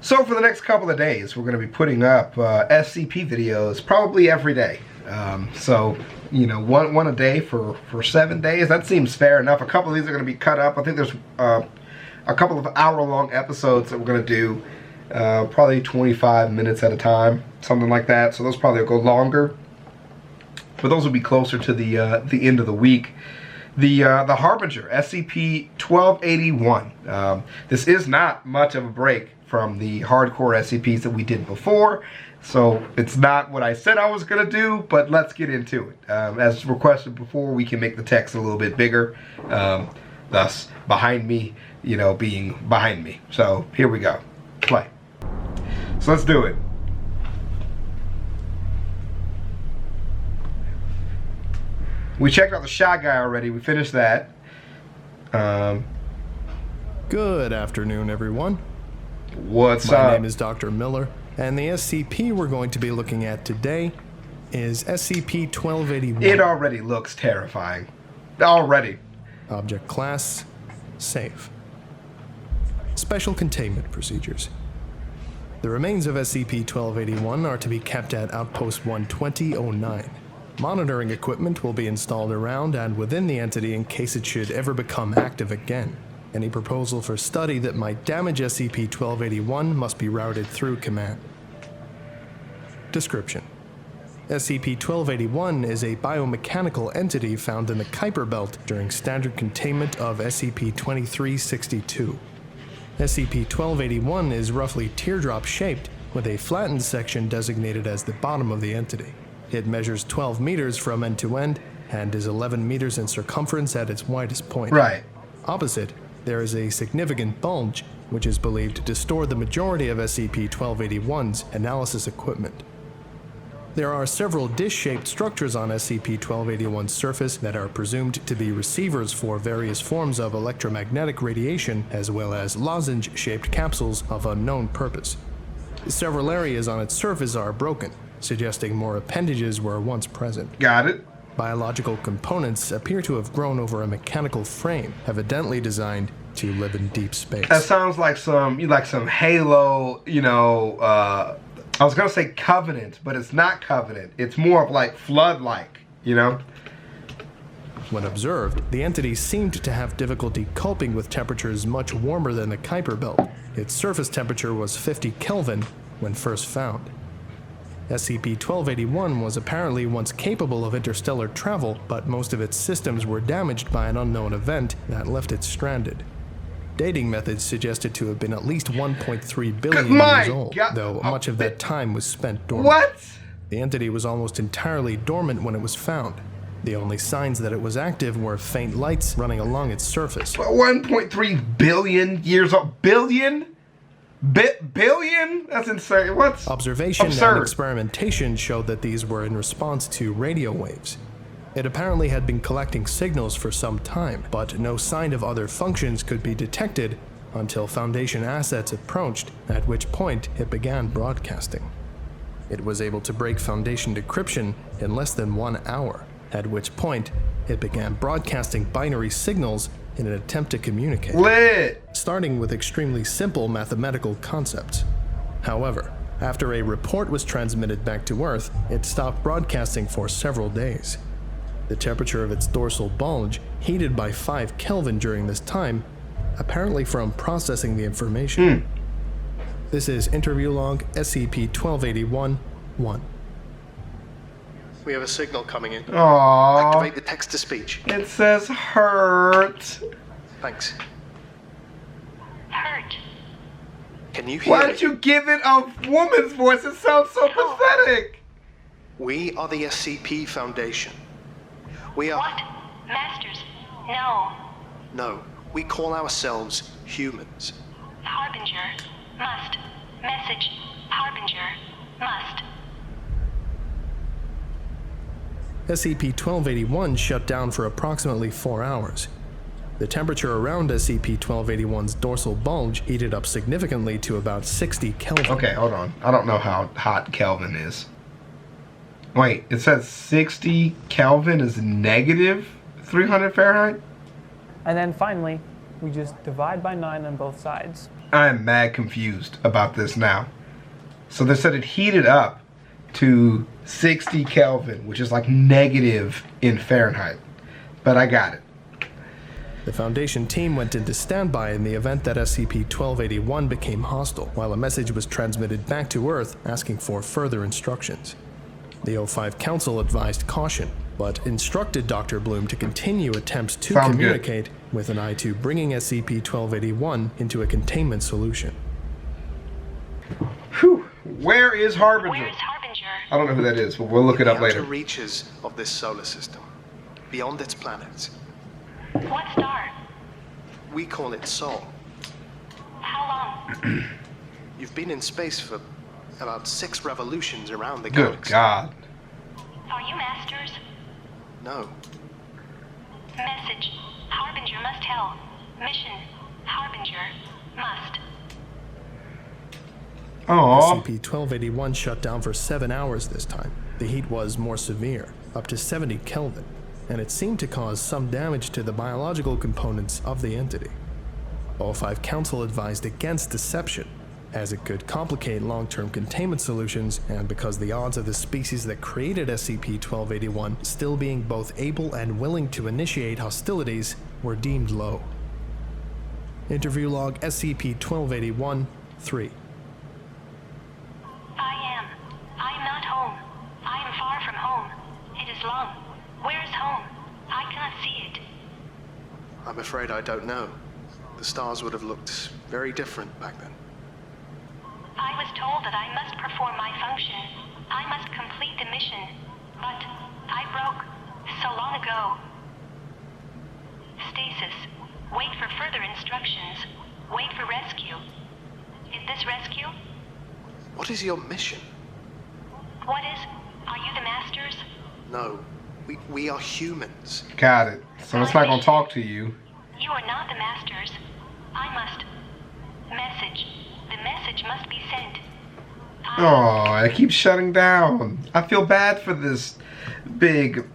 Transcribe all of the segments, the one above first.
So for the next couple of days, we're going to be putting up SCP videos probably every day. So, you know, one a day for 7 days. That seems fair enough. A couple of these are going to be cut up. I think there's a couple of hour-long episodes that we're going to do, probably 25 minutes at a time, something like that. So those probably will go longer. But those will be closer to the end of the week. The Harbinger, SCP-1281. This is not much of a break from the hardcore SCPs that we did before, so it's not what I said I was going to do, but let's get into it. As requested before, we can make the text a little bit bigger, thus behind me, you know, being behind me. So here we go. Play. So let's do it. We checked out the Shy Guy already. We finished that. Good afternoon, everyone. What's up? My name is Dr. Miller, and the SCP we're going to be looking at today is SCP-1281. It already looks terrifying. Already. Object class, safe. Special containment procedures. The remains of SCP-1281 are to be kept at Outpost 12009. Monitoring equipment will be installed around and within the entity in case it should ever become active again. Any proposal for study that might damage SCP-1281 must be routed through command. Description: SCP-1281 is a biomechanical entity found in the Kuiper Belt during standard containment of SCP-2362. SCP-1281 is roughly teardrop-shaped, with a flattened section designated as the bottom of the entity. It measures 12 meters from end to end and is 11 meters in circumference at its widest point. Right. Opposite, there is a significant bulge, which is believed to store the majority of SCP-1281's analysis equipment. There are several dish-shaped structures on SCP-1281's surface that are presumed to be receivers for various forms of electromagnetic radiation, as well as lozenge-shaped capsules of unknown purpose. Several areas on its surface are broken, suggesting more appendages were once present. Got it. Biological components appear to have grown over a mechanical frame, evidently designed to live in deep space. That sounds like some Halo, you know, I was gonna say Covenant, but it's not Covenant. It's more of like Flood-like, you know? When observed, the entity seemed to have difficulty coping with temperatures much warmer than the Kuiper Belt. Its surface temperature was 50 Kelvin when first found. SCP-1281 was apparently once capable of interstellar travel, but most of its systems were damaged by an unknown event that left it stranded. Dating methods suggested to have been at least 1.3 billion years old, though much of that time was spent dormant. What? The entity was almost entirely dormant when it was found. The only signs that it was active were faint lights running along its surface. 1.3 billion years old? Billion? Billion? That's insane. What's observation absurd. And experimentation showed that these were in response to radio waves. It apparently had been collecting signals for some time, but no sign of other functions could be detected until Foundation assets approached, at which point it began broadcasting. It was able to break Foundation decryption in less than 1 hour, at which point it began broadcasting binary signals in an attempt to communicate. Lit! Starting with extremely simple mathematical concepts. However, after a report was transmitted back to Earth, it stopped broadcasting for several days. The temperature of its dorsal bulge heated by 5 Kelvin during this time, apparently from processing the information. This is interview log SCP-1281-1. We have a signal coming in. Aww. Activate the text-to-speech. It says hurt. Thanks. Hurt. Can you hear Why me? don't you give it a woman's voice? It sounds so pathetic. We are the SCP Foundation. We are... What? Masters? No. No, we call ourselves humans. Harbinger. Must. Message. Harbinger. Must. SCP-1281 shut down for approximately 4 hours. The temperature around SCP-1281's dorsal bulge heated up significantly to about 60 Kelvin. Okay, hold on. I don't know how hot Kelvin is. Wait, it says 60 Kelvin is negative 300 Fahrenheit? And then finally, We just divide by 9 on both sides. I'm mad confused about this now. So they said it heated up to 60 Kelvin, which is like negative in Fahrenheit. But I got it. The Foundation team went into standby in the event that SCP-1281 became hostile, while a message was transmitted back to Earth asking for further instructions. The O5 Council advised caution, but instructed Dr. Bloom to continue attempts to Sounds communicate with an eye to bringing SCP-1281 into a containment solution. Whew. Where is Harbinger? Where's Harbinger? I don't know who that is, but we'll look it up The outer later. reaches of this solar system, beyond its planets. What star? We call it Sol. How long? You've been in space for about 6 revolutions around the Good galaxy. God. Are you masters? No. Message. Harbinger must tell. Mission. Harbinger must. Aww. SCP-1281 shut down for 7 hours this time. The heat was more severe, up to 70 Kelvin, and it seemed to cause some damage to the biological components of the entity. O5 Council advised against deception, as it could complicate long-term containment solutions, and because the odds of the species that created SCP-1281 still being both able and willing to initiate hostilities were deemed low. Interview log SCP-1281-3. I am not home. I am far from home. It is long. Where is home? I cannot see it. I'm afraid I don't know. The stars would have looked very different back then. I was told that I must perform my function. I must complete the mission. But I broke so long ago. Stasis. Wait for further instructions. Wait for rescue. Is this rescue? What is your mission? What is? Are you the masters? No. We are humans. Got it. So it's not gonna talk to you. You are not the masters. I must. Message. The message must be sent. Oh, it keeps shutting down. I feel bad for this big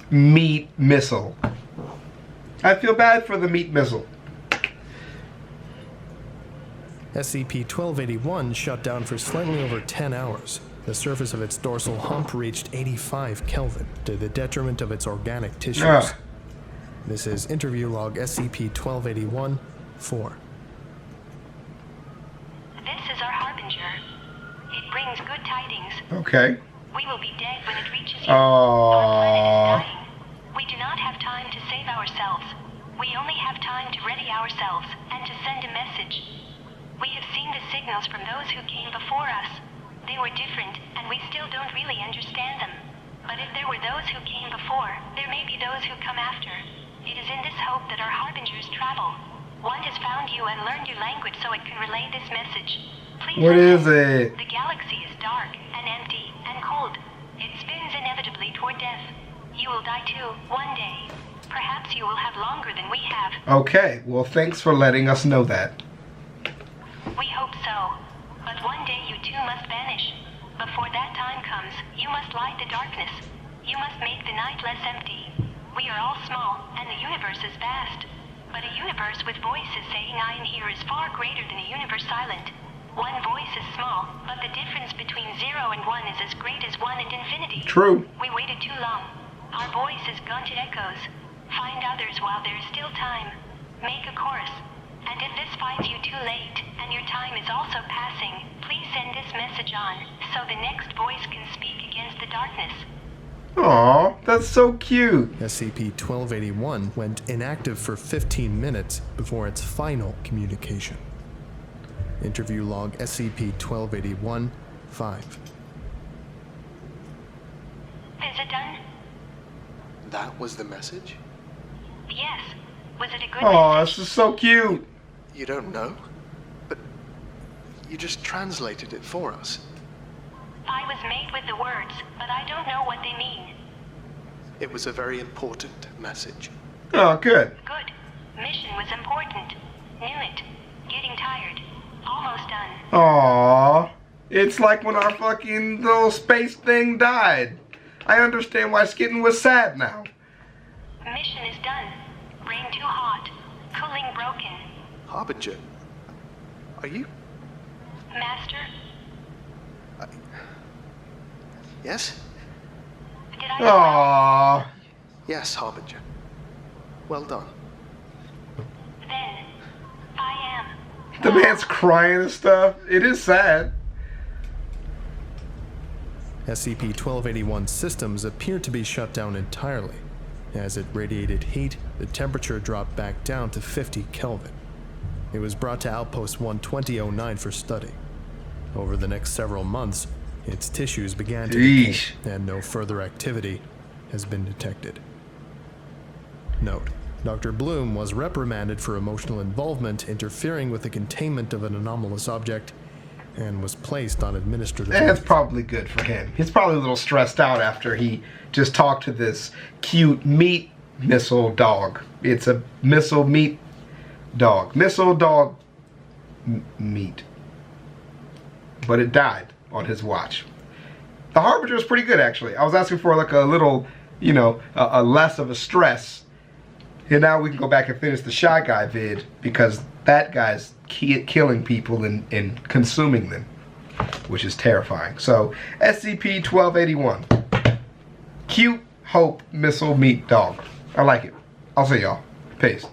meat missile. I feel bad for the meat missile. SCP-1281 shut down for slightly over 10 hours. The surface of its dorsal hump reached 85 Kelvin, to the detriment of its organic tissues. Ah. This is interview log SCP-1281-4. This is our Harbinger. It brings good tidings. Okay. We will be dead when it reaches you. Our planet is Aww. dying. We do not have time to save ourselves. We only have time to ready ourselves and to send a message. We have seen the signals from those who came before us. They were different, and we still don't really understand them. But if there were those who came before, there may be those who come after. It is in this hope that our Harbingers travel. One has found you and learned your language so it can relay this message. Please What is listen. it? The galaxy is dark and empty and cold. It spins inevitably toward death. You will die too, one day. Perhaps you will have longer than we have. Okay, well thanks for letting us know that. We hope so. But one day you too must vanish. Before that time comes, you must light the darkness. You must make the night less empty. We are all small, and the universe is vast. But a universe with voices saying I am here is far greater than a universe silent. One voice is small, but the difference between 0 and 1 is as great as 1 and infinity. True. We waited too long. Our voice is gone to echoes. Find others while there is still time. Make a chorus. And if this finds you too late, and your time is also passing, please send this message on, so the next voice can speak against the darkness. Aw, that's so cute. SCP-1281 went inactive for 15 minutes before its final communication. Interview log SCP-1281-5. Is it done? That was the message? Yes. Was it a good Aw, message? this is so cute. You don't know? But you just translated it for us. I was made with the words, but I don't know what they mean. It was a very important message. Oh, good. Good. Mission was important. Knew it. Getting tired. Almost done. Aw, it's like when our fucking little space thing died. I understand why Skitten was sad now. Mission is done. Brain too hot. Cool broken. Harbinger, are you? Master, Yes? did I... Aww. Yes, Harbinger. Well done. Then, I am. The man's crying and stuff. It is sad. SCP-1281 systems appeared to be shut down entirely. As it radiated heat, the temperature dropped back down to 50 Kelvin. It was brought to Outpost 12009 for study. Over the next several months, its tissues began to decay, Yeesh. and no further activity has been detected. Note: Dr. Bloom was reprimanded for emotional involvement interfering with the containment of an anomalous object and was placed on administrative That's leave. probably good for him. He's probably a little stressed out after he just talked to this cute meat missile dog. It's a missile meat dog. Missile dog meat. But it died on his watch. The Harbinger is pretty good, actually. I was asking for like a little, you know, a less of a stress. And now we can go back and finish the Shy Guy vid because that guy's killing people and consuming them, which is terrifying. So, SCP-1281. Cute Hope Missile Meat Dog. I like it. I'll see y'all. Peace.